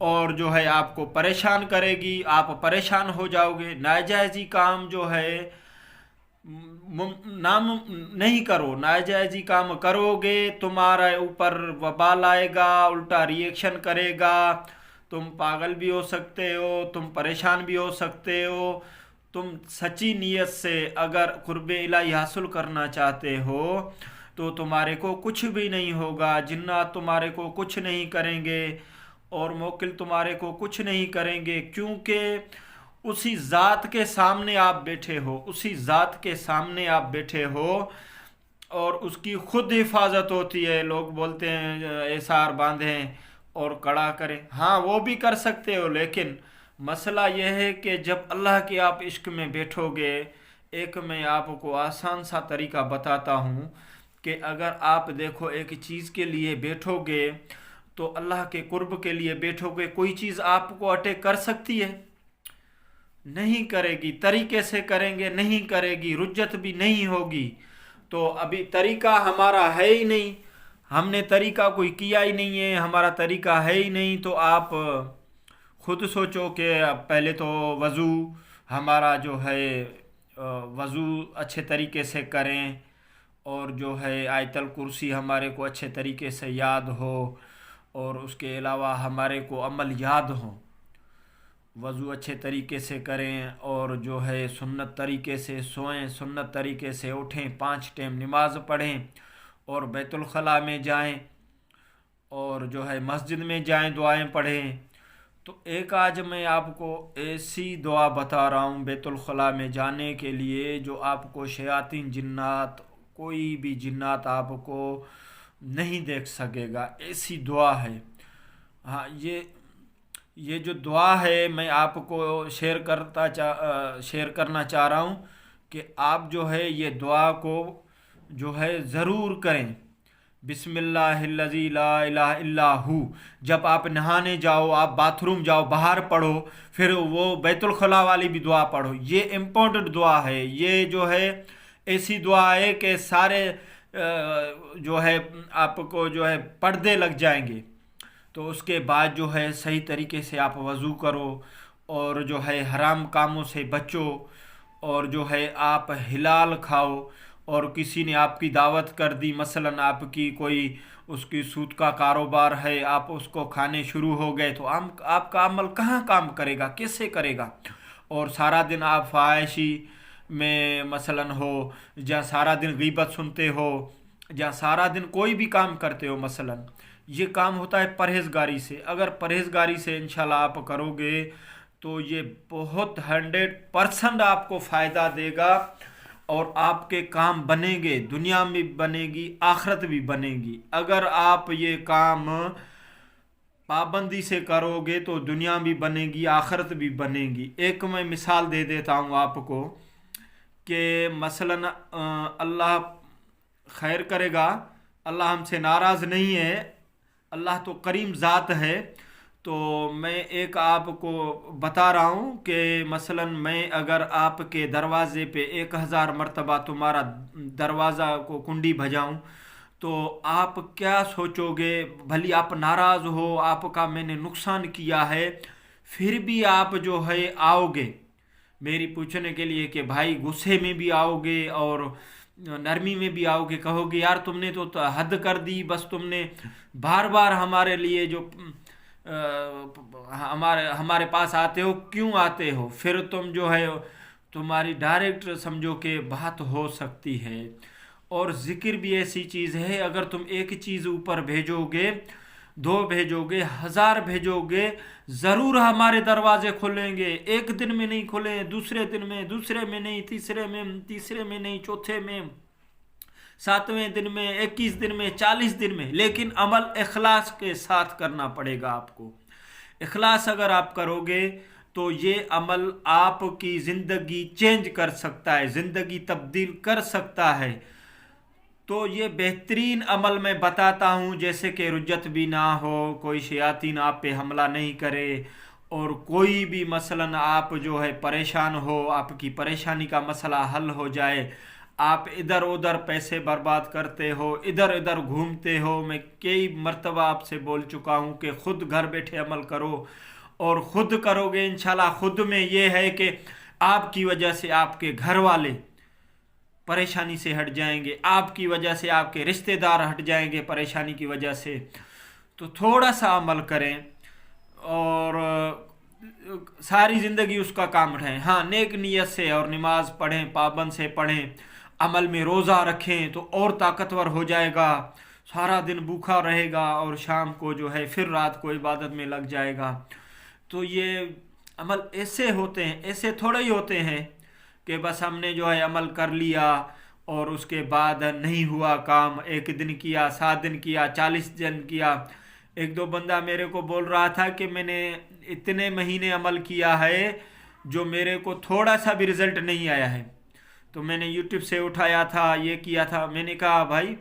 اور جو ہے آپ کو پریشان کرے گی، آپ پریشان ہو جاؤ گے۔ ناجائزی کام جو ہے نام نہیں کرو، ناجائزی کام کرو گے تمہارے اوپر وبال آئے گا، الٹا ریئیکشن کرے گا، تم پاگل بھی ہو سکتے ہو، تم پریشان بھی ہو سکتے ہو۔ تم سچی نیت سے اگر قرب الہی حاصل کرنا چاہتے ہو تو تمہارے کو کچھ بھی نہیں ہوگا، جنات تمہارے کو کچھ نہیں کریں گے اور موکل تمہارے کو کچھ نہیں کریں گے، کیونکہ اسی ذات کے سامنے آپ بیٹھے ہو، اسی ذات کے سامنے آپ بیٹھے ہو اور اس کی خود حفاظت ہوتی ہے۔ لوگ بولتے ہیں ایسار باندھیں اور کڑا کریں، ہاں وہ بھی کر سکتے ہو، لیکن مسئلہ یہ ہے کہ جب اللہ کے آپ عشق میں بیٹھو گے، ایک میں آپ کو آسان سا طریقہ بتاتا ہوں کہ اگر آپ دیکھو ایک چیز کے لیے بیٹھو گے تو اللہ کے قرب کے لیے بیٹھو گے، کوئی چیز آپ کو اٹیک کر سکتی ہے؟ نہیں کرے گی۔ طریقے سے کریں گے نہیں کرے گی، رجت بھی نہیں ہوگی۔ تو ابھی طریقہ ہمارا ہے ہی نہیں، ہم نے طریقہ کوئی کیا ہی نہیں ہے، ہمارا طریقہ ہے ہی نہیں، تو آپ خود سوچو کہ پہلے تو وضو ہمارا جو ہے وضو اچھے طریقے سے کریں، اور جو ہے آیت الکرسی ہمارے کو اچھے طریقے سے یاد ہو، اور اس کے علاوہ ہمارے کو عمل یاد ہو۔ وضو اچھے طریقے سے کریں اور جو ہے سنت طریقے سے سوئیں، سنت طریقے سے اٹھیں، 5 ٹائم نماز پڑھیں اور بیت الخلاء میں جائیں اور جو ہے مسجد میں جائیں، دعائیں پڑھیں۔ تو ایک آج میں آپ کو ایسی دعا بتا رہا ہوں بیت الخلاء میں جانے کے لیے جو آپ کو شیاطین جنات، کوئی بھی جنات آپ کو نہیں دیکھ سکے گا، ایسی دعا ہے۔ ہاں یہ جو دعا ہے میں آپ کو شیئر کرنا چاہ رہا ہوں کہ آپ جو ہے یہ دعا کو جو ہے ضرور کریں۔ بسم اللہ الذی لا الہ الا ہو، جب آپ نہانے جاؤ، آپ باتھ روم جاؤ، باہر پڑھو، پھر وہ بیت الخلاء والی بھی دعا پڑھو۔ یہ امپورٹنٹ دعا ہے، یہ جو ہے ایسی دعا ہے کہ سارے جو ہے آپ کو جو ہے پردے لگ جائیں گے۔ تو اس کے بعد جو ہے صحیح طریقے سے آپ وضو کرو اور جو ہے حرام کاموں سے بچو، اور جو ہے آپ حلال کھاؤ۔ اور کسی نے آپ کی دعوت کر دی، مثلاً آپ کی کوئی اس کی سود کا کاروبار ہے، آپ اس کو کھانے شروع ہو گئے تو آپ کا عمل کہاں کام کرے گا، کیسے کرے گا؟ اور سارا دن آپ فحاشی میں مثلاً ہو، یا سارا دن غیبت سنتے ہو، یا سارا دن کوئی بھی کام کرتے ہو مثلاً، یہ کام ہوتا ہے پرہیزگاری سے۔ اگر پرہیزگاری سے انشاءاللہ آپ کرو گے تو یہ بہت 100% آپ کو فائدہ دے گا، اور آپ کے کام بنیں گے، دنیا میں بھی بنے گی، آخرت بھی بنے گی۔ اگر آپ یہ کام پابندی سے کرو گے تو دنیا بھی بنے گی، آخرت بھی بنے گی۔ ایک میں مثال دے دیتا ہوں آپ کو کہ مثلاً اللہ خیر کرے گا، اللہ ہم سے ناراض نہیں ہے، اللہ تو کریم ذات ہے۔ تو میں ایک آپ کو بتا رہا ہوں کہ مثلاً میں اگر آپ کے دروازے پہ 1000 مرتبہ تمہارا دروازہ کو کنڈی بجاؤں تو آپ کیا سوچو گے؟ بھلی آپ ناراض ہو، آپ کا میں نے نقصان کیا ہے، پھر بھی آپ جو ہے آؤ گے میری پوچھنے کے لیے کہ بھائی غصے میں بھی آؤ گے اور نرمی میں بھی آؤ گے، کہو گے یار تم نے تو حد کر دی، بس تم نے بار بار ہمارے لیے جو ہمارے پاس آتے ہو، کیوں آتے ہو؟ پھر تم جو ہے تمہاری ڈائریکٹ سمجھو کہ بات ہو سکتی ہے۔ اور ذکر بھی ایسی چیز ہے، اگر تم ایک چیز اوپر بھیجو گے، 2 بھیجو گے، 1000 بھیجو گے، ضرور ہمارے دروازے کھلیں گے۔ ایک دن میں نہیں کھلیں، دوسرے دن میں، دوسرے میں نہیں، تیسرے میں نہیں، چوتھے میں، 7ویں دن میں، 21 دن میں، 40 دن میں، لیکن عمل اخلاص کے ساتھ کرنا پڑے گا آپ کو۔ اخلاص اگر آپ کرو گے تو یہ عمل آپ کی زندگی چینج کر سکتا ہے، زندگی تبدیل کر سکتا ہے۔ تو یہ بہترین عمل میں بتاتا ہوں، جیسے کہ رجت بھی نہ ہو، کوئی شیاطین آپ پہ حملہ نہیں کرے، اور کوئی بھی مثلاً آپ جو ہے پریشان ہو، آپ کی پریشانی کا مسئلہ حل ہو جائے، آپ ادھر ادھر پیسے برباد کرتے ہو، ادھر ادھر گھومتے ہو. میں کئی مرتبہ آپ سے بول چکا ہوں کہ خود گھر بیٹھے عمل کرو، اور خود کرو گے انشاءاللہ. خود میں یہ ہے کہ آپ کی وجہ سے آپ کے گھر والے پریشانی سے ہٹ جائیں گے، آپ کی وجہ سے آپ کے رشتہ دار ہٹ جائیں گے پریشانی کی وجہ سے. تو تھوڑا سا عمل کریں اور ساری زندگی اس کا کام اٹھائیں. ہاں، نیک نیت سے اور نماز پڑھیں، پابند سے پڑھیں، عمل میں روزہ رکھیں تو اور طاقتور ہو جائے گا. سارا دن بھوکا رہے گا اور شام کو جو ہے پھر رات کو عبادت میں لگ جائے گا. تو یہ عمل ایسے ہوتے ہیں، ایسے تھوڑے ہی ہوتے ہیں کہ بس ہم نے جو ہے عمل کر لیا اور اس کے بعد نہیں ہوا کام. 1 دن کیا، 7 دن کیا، 40 دن کیا. ایک دو بندہ میرے کو بول رہا تھا کہ میں نے اتنے مہینے عمل کیا ہے جو میرے کو تھوڑا سا بھی رزلٹ نہیں آیا ہے. تو میں نے یوٹیوب سے اٹھایا تھا، یہ کیا تھا. میں نے کہا بھائی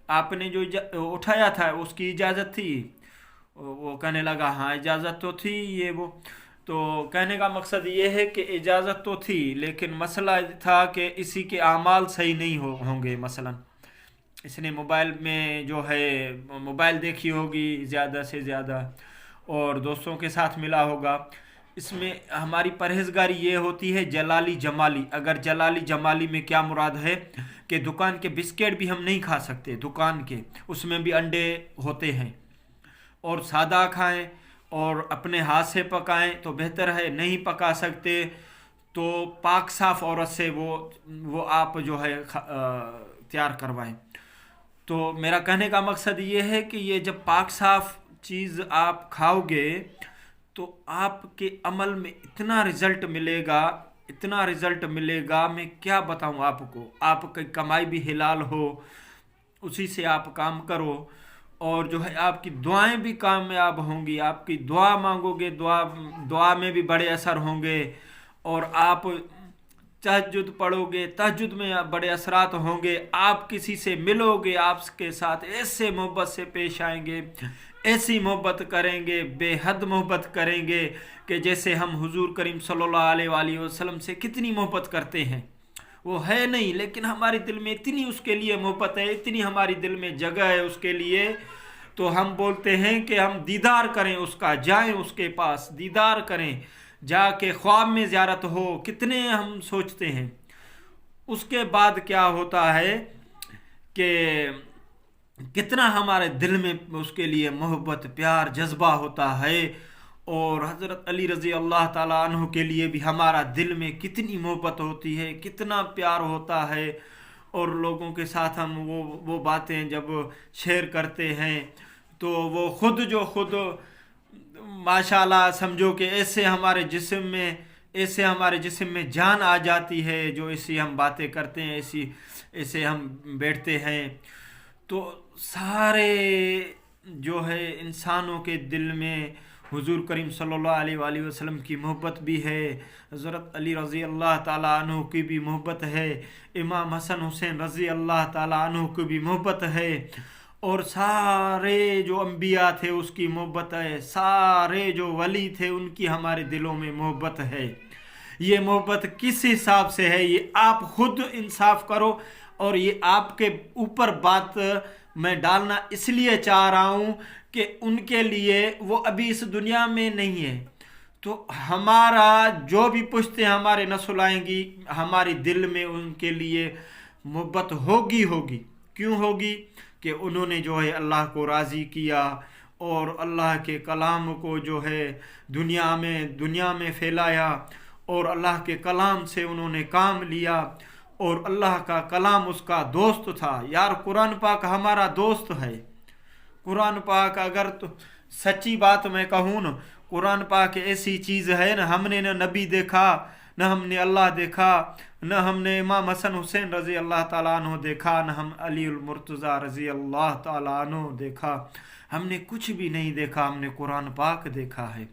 آپ نے جو اٹھایا تھا اس کی اجازت تھی؟ وہ کہنے لگا ہاں اجازت تو تھی یہ وہ. تو کہنے کا مقصد یہ ہے کہ اجازت تو تھی، لیکن مسئلہ تھا کہ اسی کے اعمال صحیح نہیں ہوں گے. مثلا اس نے موبائل میں جو ہے موبائل دیکھی ہوگی زیادہ سے زیادہ، اور دوستوں کے ساتھ ملا ہوگا. اس میں ہماری پرہیزگاری یہ ہوتی ہے جلالی جمالی. اگر جلالی جمالی میں کیا مراد ہے کہ دکان کے بسکٹ بھی ہم نہیں کھا سکتے، دکان کے اس میں بھی انڈے ہوتے ہیں، اور سادہ کھائیں اور اپنے ہاتھ سے پکائیں تو بہتر ہے. نہیں پکا سکتے تو پاک صاف عورت سے وہ آپ جو ہے تیار کروائیں. تو میرا کہنے کا مقصد یہ ہے کہ یہ جب پاک صاف چیز آپ کھاؤ گے تو آپ کے عمل میں اتنا رزلٹ ملے گا، اتنا رزلٹ ملے گا میں کیا بتاؤں آپ کو. آپ کی کمائی بھی حلال ہو، اسی سے آپ کام کرو، اور جو ہے آپ کی دعائیں بھی کامیاب ہوں گی. آپ کی دعا مانگو گے، دعا میں بھی بڑے اثر ہوں گے. اور آپ تہجد پڑھو گے، تہجد میں بڑے اثرات ہوں گے. آپ کسی سے ملو گے، آپ کے ساتھ ایسے محبت سے پیش آئیں گے، ایسی محبت کریں گے، بے حد محبت کریں گے کہ جیسے ہم حضور کریم صلی اللہ علیہ وآلہ وسلم سے کتنی محبت کرتے ہیں. وہ ہے نہیں، لیکن ہمارے دل میں اتنی اس کے لیے محبت ہے، اتنی ہماری دل میں جگہ ہے اس کے لیے. تو ہم بولتے ہیں کہ ہم دیدار کریں اس کا، جائیں اس کے پاس دیدار کریں، جا کے خواب میں زیارت ہو. کتنے ہم سوچتے ہیں. اس کے بعد کیا ہوتا ہے کہ کتنا ہمارے دل میں اس کے لیے محبت، پیار، جذبہ ہوتا ہے. اور حضرت علی رضی اللہ تعالیٰ عنہ کے لیے بھی ہمارا دل میں کتنی محبت ہوتی ہے، کتنا پیار ہوتا ہے. اور لوگوں کے ساتھ ہم وہ باتیں جب شیئر کرتے ہیں تو وہ خود ماشاءاللہ سمجھو کہ ایسے ہمارے جسم میں جان آ جاتی ہے. جو ایسی ہم باتیں کرتے ہیں، ایسے ہم بیٹھتے ہیں تو سارے جو ہے انسانوں کے دل میں حضور کریم صلی اللہ علیہ وآلہ وسلم کی محبت بھی ہے، حضرت علی رضی اللہ تعالیٰ عنہ کی بھی محبت ہے، امام حسن حسین رضی اللہ تعالیٰ عنہ کی بھی محبت ہے، اور سارے جو انبیاء تھے اس کی محبت ہے، سارے جو ولی تھے ان کی ہمارے دلوں میں محبت ہے. یہ محبت کس حساب سے ہے یہ آپ خود انصاف کرو. اور یہ آپ کے اوپر بات میں ڈالنا اس لیے چاہ رہا ہوں کہ ان کے لیے وہ ابھی اس دنیا میں نہیں ہے. تو ہمارا جو بھی پشتے ہمارے نسل آئیں گی، ہمارے دل میں ان کے لیے محبت ہوگی. کیوں ہوگی؟ کہ انہوں نے جو ہے اللہ کو راضی کیا اور اللہ کے کلام کو جو ہے دنیا میں پھیلایا، اور اللہ کے کلام سے انہوں نے کام لیا، اور اللہ کا کلام اس کا دوست تھا. یار قرآن پاک ہمارا دوست ہے. قرآن پاک اگر تو سچی بات میں کہوں نا، قرآن پاک ایسی چیز ہے نا، ہم نے نہ نبی دیکھا، نہ ہم نے اللہ دیکھا، نہ ہم نے امام حسن حسین رضی اللہ تعالیٰ عنہ دیکھا، نہ ہم علی المرتضیٰ رضی اللہ تعالیٰ عنہ دیکھا. ہم نے کچھ بھی نہیں دیکھا، ہم نے قرآن پاک دیکھا ہے.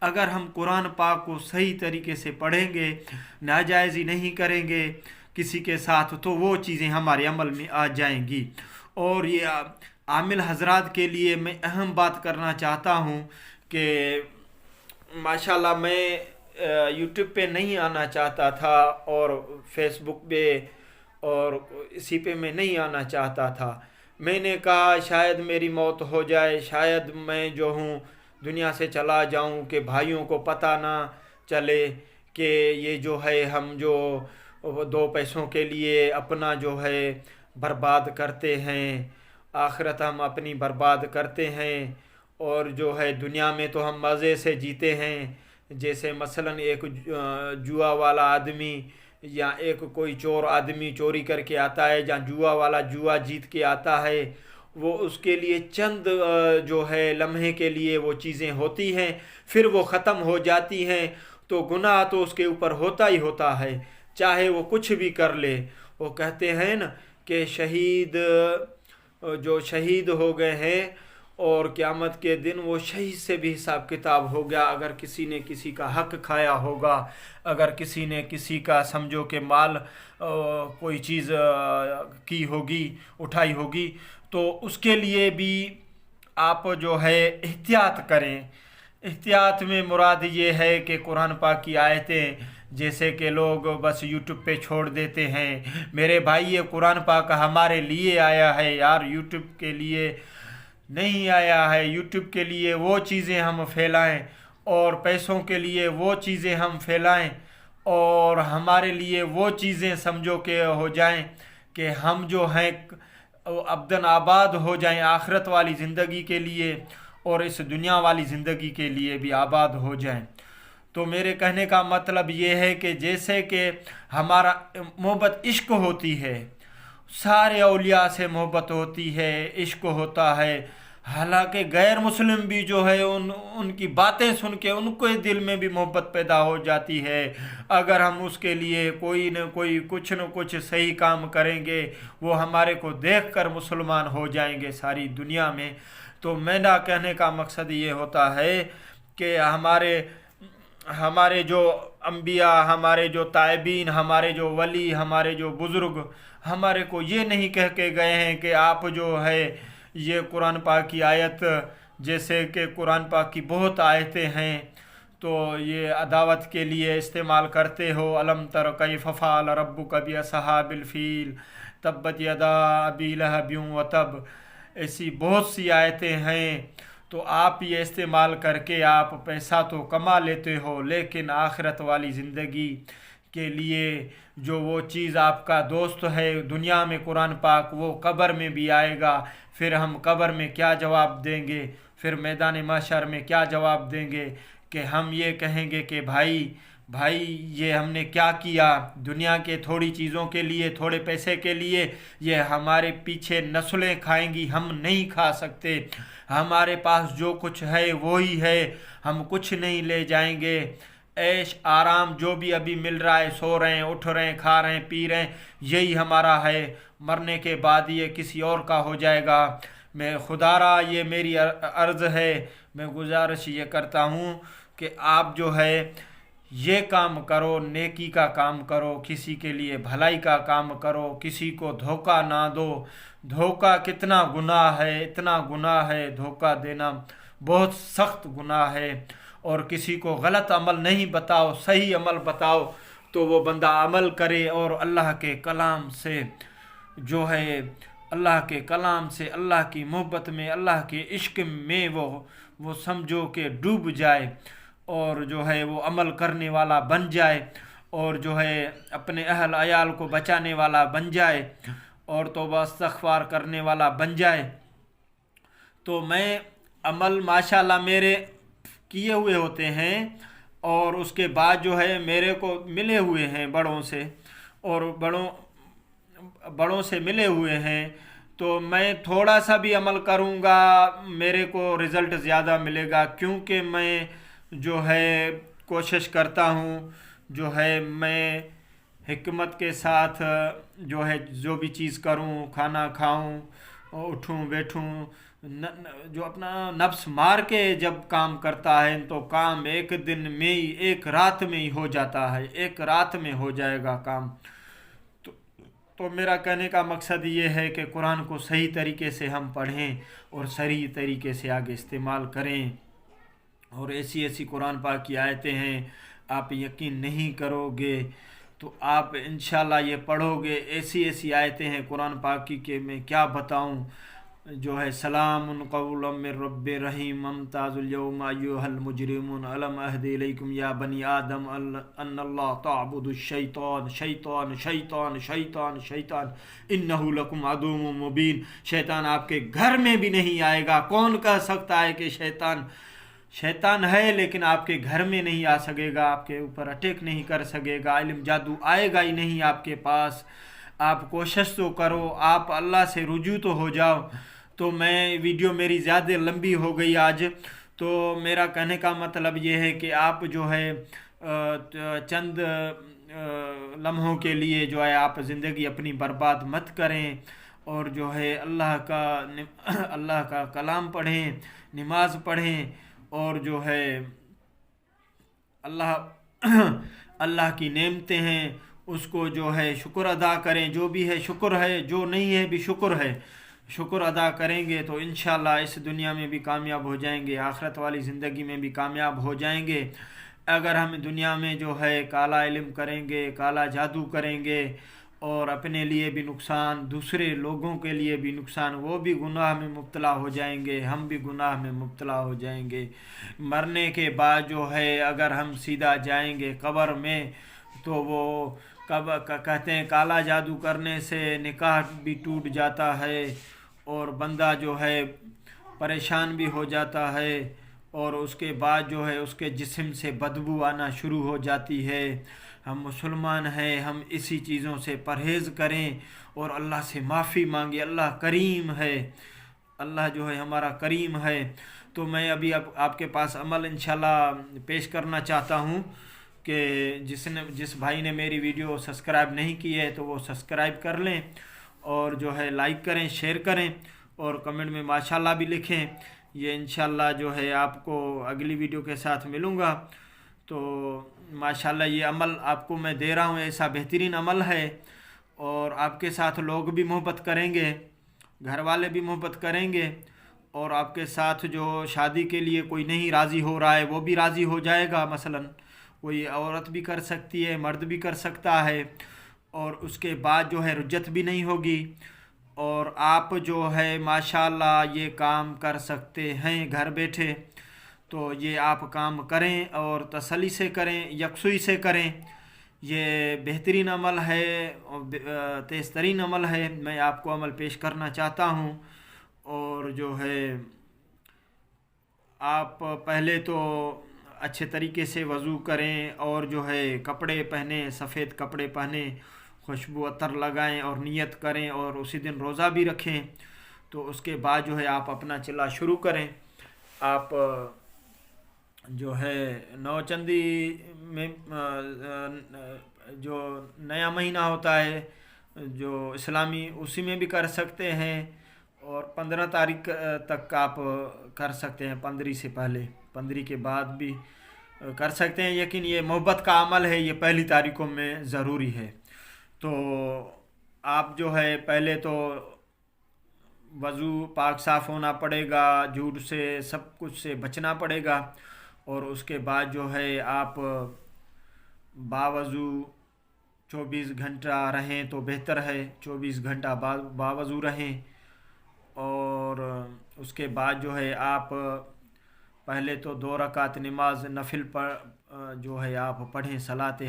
اگر ہم قرآن پاک کو صحیح طریقے سے پڑھیں گے، ناجائزی نہیں کریں گے کسی کے ساتھ، تو وہ چیزیں ہمارے عمل میں آ جائیں گی. اور یہ عامل حضرات کے لیے میں اہم بات کرنا چاہتا ہوں کہ ماشاءاللہ میں یوٹیوب پہ نہیں آنا چاہتا تھا اور فیس بک پہ اور اسی پہ میں نہیں آنا چاہتا تھا۔ میں نے کہا شاید میری موت ہو جائے، شاید میں جو ہوں دنیا سے چلا جاؤں، کہ بھائیوں کو پتہ نہ چلے کہ یہ جو ہے ہم جو دو پیسوں کے لیے اپنا جو ہے برباد کرتے ہیں، آخرت ہم اپنی برباد کرتے ہیں، اور جو ہے دنیا میں تو ہم مزے سے جیتے ہیں۔ جیسے مثلاً ایک جوا والا آدمی یا ایک کوئی چور آدمی چوری کر کے آتا ہے، جہاں جوا والا جوا جیت کے آتا ہے، وہ اس کے لیے چند جو ہے لمحے کے لیے وہ چیزیں ہوتی ہیں، پھر وہ ختم ہو جاتی ہیں، تو گناہ تو اس کے اوپر ہوتا ہی ہوتا ہے، چاہے وہ کچھ بھی کر لے۔ وہ کہتے ہیں نا کہ شہید جو شہید ہو گئے ہیں اور قیامت کے دن وہ شہید سے بھی حساب کتاب ہو گیا، اگر کسی نے کسی کا حق کھایا ہوگا، اگر کسی نے کسی کا سمجھو کہ مال کوئی چیز کی ہوگی، اٹھائی ہوگی، تو اس کے لیے بھی آپ جو ہے احتیاط کریں۔ احتیاط میں مراد یہ ہے کہ قرآن پاک کی آیتیں جیسے کہ لوگ بس یوٹیوب پہ چھوڑ دیتے ہیں، میرے بھائی یہ قرآن پاک ہمارے لیے آیا ہے یار، یوٹیوب کے لیے نہیں آیا ہے۔ یوٹیوب کے لیے وہ چیزیں ہم پھیلائیں اور پیسوں کے لیے وہ چیزیں ہم پھیلائیں، اور ہمارے لیے وہ چیزیں سمجھو کہ ہو جائیں کہ ہم جو ہیں ابداً آباد ہو جائیں آخرت والی زندگی کے لیے، اور اس دنیا والی زندگی کے لیے بھی آباد ہو جائیں۔ تو میرے کہنے کا مطلب یہ ہے کہ جیسے کہ ہمارا محبت عشق ہوتی ہے، سارے اولیاء سے محبت ہوتی ہے، عشق ہوتا ہے، حالانکہ غیر مسلم بھی جو ہے ان کی باتیں سن کے ان کے دل میں بھی محبت پیدا ہو جاتی ہے۔ اگر ہم اس کے لیے کوئی نہ کوئی کچھ نہ کچھ صحیح کام کریں گے، وہ ہمارے کو دیکھ کر مسلمان ہو جائیں گے ساری دنیا میں۔ تو میرا کہنے کا مقصد یہ ہوتا ہے کہ ہمارے جو انبیاء، ہمارے جو تائبین، ہمارے جو ولی، ہمارے جو بزرگ ہمارے کو یہ نہیں کہہ کے گئے ہیں کہ آپ جو ہے یہ قرآن پاک کی آیت، جیسے کہ قرآن پاک کی بہت آیتیں ہیں، تو یہ عداوت کے لیے استعمال کرتے ہو۔ الم تر کیف فعل ربک باصحاب الفیل تبت یدا ابی لہب وتب، ایسی بہت سی آیتیں ہیں۔ تو آپ یہ استعمال کر کے آپ پیسہ تو کما لیتے ہو، لیکن آخرت والی زندگی کے لیے جو وہ چیز آپ کا دوست ہے دنیا میں قرآن پاک، وہ قبر میں بھی آئے گا۔ پھر ہم قبر میں کیا جواب دیں گے، پھر میدان محشر میں کیا جواب دیں گے، کہ ہم یہ کہیں گے کہ بھائی یہ ہم نے کیا کیا، دنیا کے تھوڑی چیزوں کے لیے، تھوڑے پیسے کے لیے یہ ہمارے پیچھے نسلیں کھائیں گی، ہم نہیں کھا سکتے، ہمارے پاس جو کچھ ہے وہی ہے، ہم کچھ نہیں لے جائیں گے۔ عیش آرام جو بھی ابھی مل رہا ہے، سو رہے ہیں، اٹھ رہے ہیں، کھا رہے ہیں، پی رہے ہیں، یہی ہمارا ہے، مرنے کے بعد یہ کسی اور کا ہو جائے گا۔ میں خدا را یہ میری عرض ہے، میں گزارش یہ کرتا ہوں کہ آپ جو ہے یہ کام کرو، نیکی کا کام کرو، کسی کے لیے بھلائی کا کام کرو، کسی کو دھوکہ نہ دو۔ دھوکہ کتنا گناہ ہے، اتنا گناہ ہے، دھوکہ دینا بہت سخت گناہ ہے۔ اور کسی کو غلط عمل نہیں بتاؤ، صحیح عمل بتاؤ تو وہ بندہ عمل کرے، اور اللہ کے کلام سے جو ہے اللہ کے کلام سے، اللہ کی محبت میں، اللہ کے عشق میں وہ سمجھو کہ ڈوب جائے، اور جو ہے وہ عمل کرنے والا بن جائے، اور جو ہے اپنے اہل عیال کو بچانے والا بن جائے، اور توبہ استغفار کرنے والا بن جائے۔ تو میں عمل ماشاءاللہ میرے کیے ہوئے ہوتے ہیں، اور اس کے بعد جو ہے میرے کو ملے ہوئے ہیں بڑوں سے، اور بڑوں سے ملے ہوئے ہیں، تو میں تھوڑا سا بھی عمل کروں گا میرے کو رزلٹ زیادہ ملے گا، کیونکہ میں جو ہے کوشش کرتا ہوں، جو ہے میں حکمت کے ساتھ جو ہے جو بھی چیز کروں، کھانا کھاؤں، اٹھوں بیٹھوں، جو اپنا نفس مار کے جب کام کرتا ہے تو کام ایک دن میں ہی، ایک رات میں ہی ہو جاتا ہے، ایک رات میں ہو جائے گا کام۔ تو میرا کہنے کا مقصد یہ ہے کہ قرآن کو صحیح طریقے سے ہم پڑھیں اور صحیح طریقے سے آگے استعمال کریں، اور ایسی قرآن پاک کی آیتیں ہیں آپ یقین نہیں کرو گے۔ تو آپ انشاءاللہ یہ پڑھو گے. ایسی ایسی آیتیں ہیں قرآن پاک کی کہ میں کیا بتاؤں. جو ہے سلام قولا من رب رحیم امتاز اليوم ایھا المجرمون الم عہد الیکم یا بنی آدم ان اللہ تعبدوا الشیطان شیطان شیطان شیطان شیطان انہ لکم عدو مبین. شیطان آپ کے گھر میں بھی نہیں آئے گا. کون کہہ سکتا ہے کہ شیطان ہے لیکن آپ کے گھر میں نہیں آ سکے گا, آپ کے اوپر اٹیک نہیں کر سکے گا, علم جادو آئے گا ہی نہیں آپ کے پاس. آپ کوشش تو کرو, آپ اللہ سے رجوع تو ہو جاؤ. تو میں ویڈیو میری زیادہ لمبی ہو گئی آج, تو میرا کہنے کا مطلب یہ ہے کہ آپ جو ہے چند لمحوں کے لیے جو ہے آپ زندگی اپنی برباد مت کریں, اور جو ہے اللہ کا کلام پڑھیں, نماز پڑھیں, اور جو ہے اللہ کی نعمتیں ہیں اس کو جو ہے شکر ادا کریں. جو بھی ہے شکر ہے, جو نہیں ہے بھی شکر ہے. شکر ادا کریں گے تو انشاءاللہ اس دنیا میں بھی کامیاب ہو جائیں گے, آخرت والی زندگی میں بھی کامیاب ہو جائیں گے. اگر ہم دنیا میں جو ہے کالا علم کریں گے, کالا جادو کریں گے, اور اپنے لیے بھی نقصان, دوسرے لوگوں کے لیے بھی نقصان, وہ بھی گناہ میں مبتلا ہو جائیں گے, ہم بھی گناہ میں مبتلا ہو جائیں گے. مرنے کے بعد جو ہے اگر ہم سیدھا جائیں گے قبر میں تو وہ کہتے ہیں کالا جادو کرنے سے نکاح بھی ٹوٹ جاتا ہے, اور بندہ جو ہے پریشان بھی ہو جاتا ہے, اور اس کے بعد جو ہے اس کے جسم سے بدبو آنا شروع ہو جاتی ہے. ہم مسلمان ہیں, ہم اسی چیزوں سے پرہیز کریں اور اللہ سے معافی مانگیں. اللہ کریم ہے, اللہ جو ہے ہمارا کریم ہے. تو میں ابھی آپ کے پاس عمل انشاءاللہ پیش کرنا چاہتا ہوں کہ جس بھائی نے میری ویڈیو سبسکرائب نہیں کی ہے تو وہ سبسکرائب کر لیں, اور جو ہے لائک کریں, شیئر کریں, اور کمنٹ میں ماشاءاللہ بھی لکھیں. یہ انشاءاللہ جو ہے آپ کو اگلی ویڈیو کے ساتھ ملوں گا. تو ماشاءاللہ یہ عمل آپ کو میں دے رہا ہوں, ایسا بہترین عمل ہے, اور آپ کے ساتھ لوگ بھی محبت کریں گے, گھر والے بھی محبت کریں گے, اور آپ کے ساتھ جو شادی کے لیے کوئی نہیں راضی ہو رہا ہے وہ بھی راضی ہو جائے گا. مثلا کوئی عورت بھی کر سکتی ہے, مرد بھی کر سکتا ہے, اور اس کے بعد جو ہے رجت بھی نہیں ہوگی, اور آپ جو ہے ماشاءاللہ یہ کام کر سکتے ہیں گھر بیٹھے. تو یہ آپ کام کریں اور تسلی سے کریں, یکسوئی سے کریں. یہ بہترین عمل ہے, تیز ترین عمل ہے. میں آپ کو عمل پیش کرنا چاہتا ہوں. اور جو ہے آپ پہلے تو اچھے طریقے سے وضو کریں, اور جو ہے کپڑے پہنیں, سفید کپڑے پہنیں, خوشبو عطر لگائیں اور نیت کریں, اور اسی دن روزہ بھی رکھیں. تو اس کے بعد جو ہے آپ اپنا چلا شروع کریں. آپ جو ہے نوچندی میں جو نیا مہینہ ہوتا ہے جو اسلامی, اسی میں بھی کر سکتے ہیں, اور 15 تاریخ تک آپ کر سکتے ہیں, 15 سے پہلے, 15 کے بعد بھی کر سکتے ہیں. لیکن یہ محبت کا عمل ہے, یہ پہلی تاریخوں میں ضروری ہے. تو آپ جو ہے پہلے تو وضو پاک صاف ہونا پڑے گا, جھوٹ سے سب کچھ سے بچنا پڑے گا, اور اس کے بعد جو ہے آپ باوضو 24 گھنٹہ رہیں تو بہتر ہے, 24 گھنٹہ باوضو رہیں. اور اس کے بعد جو ہے آپ پہلے تو 2 رکعت نماز نفل جو ہے آپ پڑھیں. صلاۃ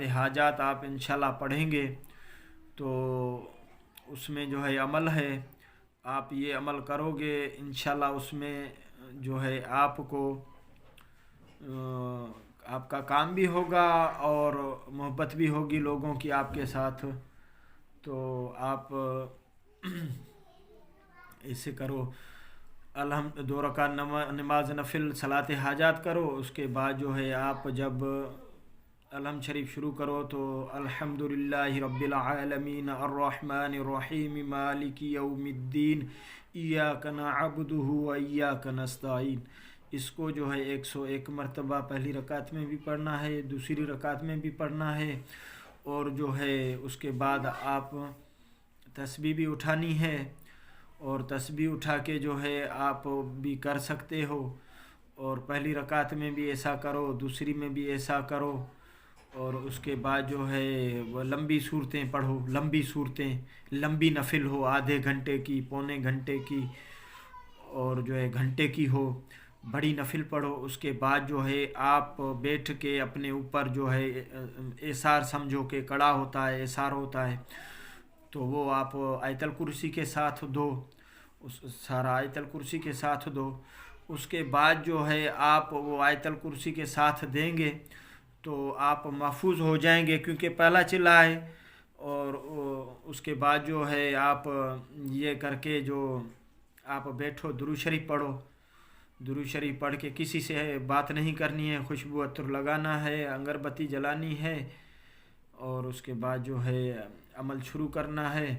حاجات آپ انشاءاللہ پڑھیں گے تو اس میں جو ہے عمل ہے, آپ یہ عمل کرو گے انشاءاللہ, اس میں جو ہے آپ کو آپ کا کام بھی ہوگا اور محبت بھی ہوگی لوگوں کی آپ کے ساتھ. تو آپ ایسے کرو, 2 رکعت نماز نفل صلاۃ حاجات کرو. اس کے بعد جو ہے آپ جب الحمد شریف شروع کرو تو الحمدللہ رب العالمین الرحمن الرحیم مالک یوم الدین ایاک نعبد و ایاک نستعین. اس کو جو ہے 101 مرتبہ پہلی رکعت میں بھی پڑھنا ہے, دوسری رکعت میں بھی پڑھنا ہے, اور جو ہے اس کے بعد آپ تسبیح بھی اٹھانی ہے, اور تسبیح اٹھا کے جو ہے آپ بھی کر سکتے ہو. اور پہلی رکعت میں بھی ایسا کرو, دوسری میں بھی ایسا کرو, اور اس کے بعد جو ہے وہ لمبی صورتیں پڑھو، لمبی صورتیں، لمبی نفل ہو، آدھے گھنٹے کی، پونے گھنٹے کی، اور جو ہے گھنٹے کی ہو، بڑی نفل پڑھو۔ اس کے بعد جو ہے آپ بیٹھ کے اپنے اوپر جو ہے ایثار سمجھو کہ کڑا ہوتا ہے، ایثار ہوتا ہے، تو وہ آپ آیت الکرسی کے ساتھ دو، اس سارا آیت الکرسی کے ساتھ دو۔ اس کے بعد جو ہے آپ وہ آیت الکرسی کے ساتھ دیں گے تو آپ محفوظ ہو جائیں گے، کیونکہ پہلا چلا ہے۔ اور اس کے بعد جو ہے آپ یہ کر کے جو آپ بیٹھو، درود شریف پڑھو، درود شریف پڑھ کے کسی سے بات نہیں کرنی ہے، خوشبو عطر لگانا ہے، اگربتی جلانی ہے، اور اس کے بعد جو ہے عمل شروع کرنا ہے۔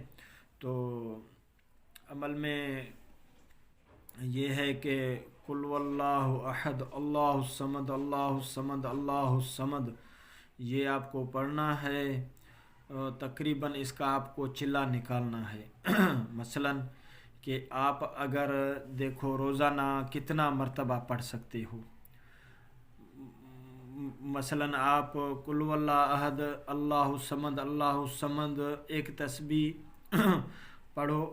تو عمل میں یہ ہے کہ قل واللہ احد اللہ الصمد اللہ الصمد اللہ الصمد، یہ آپ کو پڑھنا ہے۔ تقریباً اس کا آپ کو چلا نکالنا ہے۔ مثلاً کہ آپ اگر دیکھو روزانہ کتنا مرتبہ پڑھ سکتے ہو، مثلاً آپ قل واللہ احد اللہ الصمد اللہ الصمد ایک تسبیح پڑھو،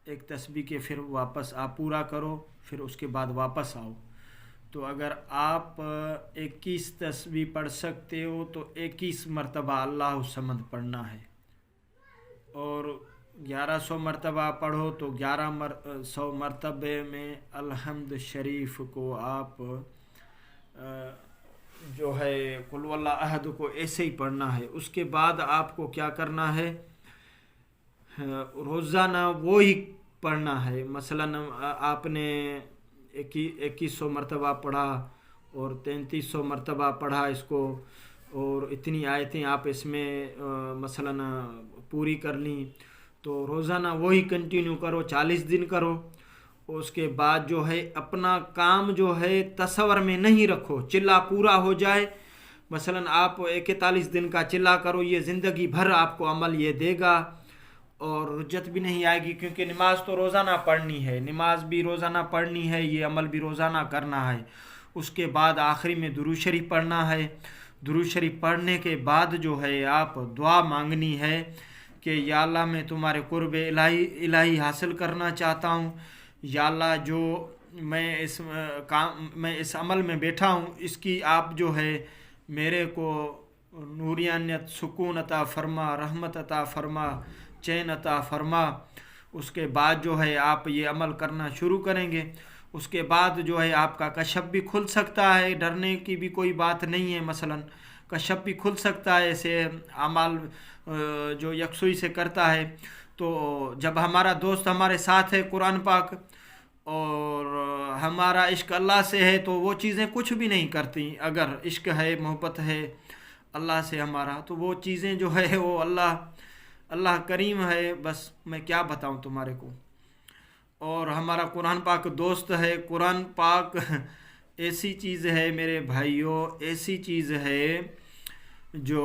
ایک تسبیح کے پھر واپس آپ پورا کرو، پھر اس کے بعد واپس آؤ۔ تو اگر آپ 21 تسبیح پڑھ سکتے ہو تو 21 مرتبہ اللہ الصمد پڑھنا ہے، اور 1100 مرتبہ پڑھو تو 1100 مرتبے میں الحمد شریف کو آپ جو ہے قل واللہ احد کو ایسے ہی پڑھنا ہے۔ اس کے بعد آپ کو کیا کرنا ہے، روزانہ وہی پڑھنا ہے۔ مثلاً آپ نے 2100 مرتبہ پڑھا اور 3300 مرتبہ پڑھا اس کو، اور اتنی آیتیں آپ اس میں مثلاً پوری کر لیں، تو روزانہ وہی کنٹینیو کرو، 40 دن کرو۔ اس کے بعد جو ہے اپنا کام جو ہے تصور میں نہیں رکھو، چلا پورا ہو جائے۔ مثلاً آپ 41 دن کا چلا کرو، یہ زندگی بھر آپ کو عمل یہ دے گا، اور رجت بھی نہیں آئے گی، کیونکہ نماز تو روزانہ پڑھنی ہے، نماز بھی روزانہ پڑھنی ہے، یہ عمل بھی روزانہ کرنا ہے۔ اس کے بعد آخری میں درود شریف پڑھنا ہے۔ درود شریف پڑھنے کے بعد جو ہے آپ دعا مانگنی ہے کہ یا اللہ میں تمہارے قرب الہی حاصل کرنا چاہتا ہوں، یا اللہ جو میں اس عمل میں بیٹھا ہوں، اس کی آپ جو ہے میرے کو نورانیت، سکون عطا فرما، رحمت عطا فرما، چین عطا فرما۔ اس کے بعد جو ہے آپ یہ عمل کرنا شروع کریں گے۔ اس کے بعد جو ہے آپ کا کشف بھی کھل سکتا ہے، ڈرنے کی بھی کوئی بات نہیں ہے۔ مثلاً کشف بھی کھل سکتا ہے، ایسے اعمال جو یکسوئی سے کرتا ہے۔ تو جب ہمارا دوست ہمارے ساتھ ہے قرآن پاک، اور ہمارا عشق اللہ سے ہے، تو وہ چیزیں کچھ بھی نہیں کرتی۔ اگر عشق ہے، محبت ہے اللہ سے ہمارا، تو وہ چیزیں جو ہے وہ اللہ کریم ہے، بس میں کیا بتاؤں تمہارے کو۔ اور ہمارا قرآن پاک دوست ہے۔ قرآن پاک ایسی چیز ہے میرے بھائیوں، ایسی چیز ہے جو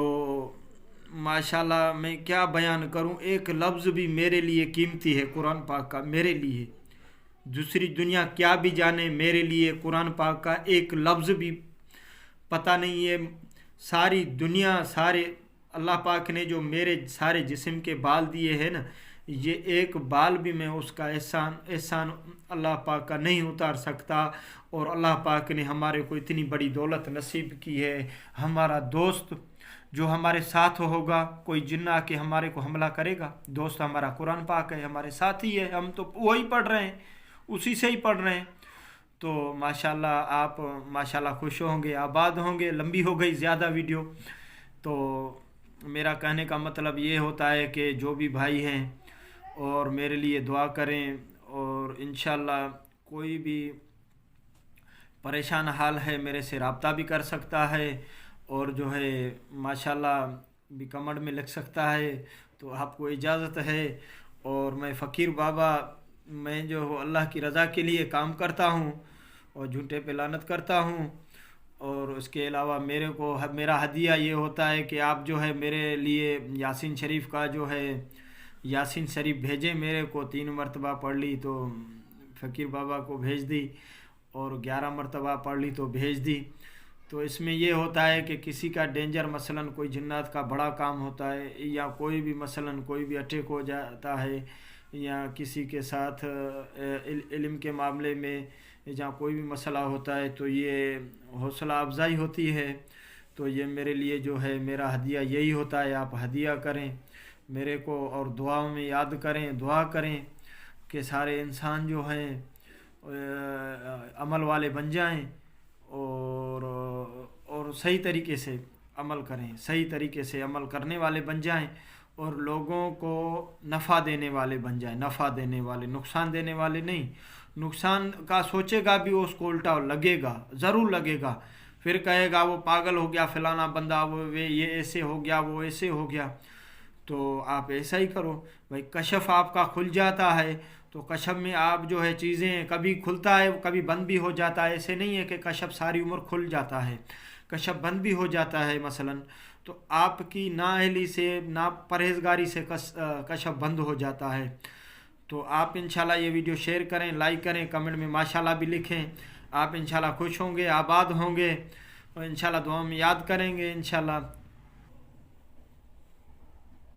ماشاءاللہ میں کیا بیان کروں، ایک لفظ بھی میرے لیے قیمتی ہے قرآن پاک کا، میرے لیے۔ دوسری دنیا کیا بھی جانے، میرے لیے قرآن پاک کا ایک لفظ بھی پتہ نہیں ہے۔ ساری دنیا، سارے اللہ پاک نے جو میرے سارے جسم کے بال دیے ہیں نا، یہ ایک بال بھی میں اس کا احسان اللہ پاک کا نہیں اتار سکتا۔ اور اللہ پاک نے ہمارے کو اتنی بڑی دولت نصیب کی ہے۔ ہمارا دوست جو ہمارے ساتھ ہوگا، کوئی جن آ کے ہمارے کو حملہ کرے گا، دوست ہمارا قرآن پاک ہے، ہمارے ساتھ ہی ہے، ہم تو وہی پڑھ رہے ہیں، اسی سے ہی پڑھ رہے ہیں۔ تو ماشاءاللہ آپ ماشاءاللہ خوش ہوں گے، آباد ہوں گے۔ لمبی ہو گئی زیادہ ویڈیو، تو میرا کہنے کا مطلب یہ ہوتا ہے کہ جو بھی بھائی ہیں اور میرے لیے دعا کریں، اور انشاءاللہ کوئی بھی پریشان حال ہے میرے سے رابطہ بھی کر سکتا ہے، اور جو ہے ماشاءاللہ بھی کمنٹ میں لکھ سکتا ہے۔ تو آپ کو اجازت ہے، اور میں فقیر بابا، میں جو اللہ کی رضا کے لیے کام کرتا ہوں اور جھوٹے پہ لعنت کرتا ہوں۔ اور اس کے علاوہ میرا ہدیہ یہ ہوتا ہے کہ آپ جو ہے میرے لیے یاسین شریف کا جو ہے یاسین شریف بھیجیں میرے کو، 3 مرتبہ پڑھ لی تو فقیر بابا کو بھیج دی، اور 11 مرتبہ پڑھ لی تو بھیج دی۔ تو اس میں یہ ہوتا ہے کہ کسی کا ڈینجر مثلاً کوئی جنات کا بڑا کام ہوتا ہے، یا کوئی بھی مثلاً کوئی بھی اٹیک ہو جاتا ہے، یا کسی کے ساتھ علم کے معاملے میں جہاں کوئی بھی مسئلہ ہوتا ہے، تو یہ حوصلہ افزائی ہوتی ہے۔ تو یہ میرے لیے جو ہے میرا ہدیہ یہی ہوتا ہے، آپ ہدیہ کریں میرے کو، اور دعاؤں میں یاد کریں، دعا کریں کہ سارے انسان جو ہیں عمل والے بن جائیں، اور صحیح طریقے سے عمل کریں، صحیح طریقے سے عمل کرنے والے بن جائیں، اور لوگوں کو نفع دینے والے بن جائیں، نفع دینے والے، نقصان دینے والے نہیں۔ نقصان کا سوچے گا بھی اس کو الٹا لگے گا، ضرور لگے گا، پھر کہے گا وہ پاگل ہو گیا فلانا بندہ، وہ یہ ایسے ہو گیا، وہ ایسے ہو گیا۔ تو آپ ایسا ہی کرو بھائی، کشف آپ کا کھل جاتا ہے تو کشف میں آپ جو ہے چیزیں کبھی کھلتا ہے کبھی بند بھی ہو جاتا ہے، ایسے نہیں ہے کہ کشف ساری عمر کھل جاتا ہے، کشف بند بھی ہو جاتا ہے مثلاً، تو آپ کی نااہلی سے، نا پرہیزگاری سے کشف بند ہو جاتا ہے۔ تو آپ انشاءاللہ یہ ویڈیو شیئر کریں، لائک کریں، کمنٹ میں ماشاءاللہ بھی لکھیں، آپ انشاءاللہ خوش ہوں گے، آباد ہوں گے، اور انشاءاللہ دعا میں یاد کریں گے انشاءاللہ۔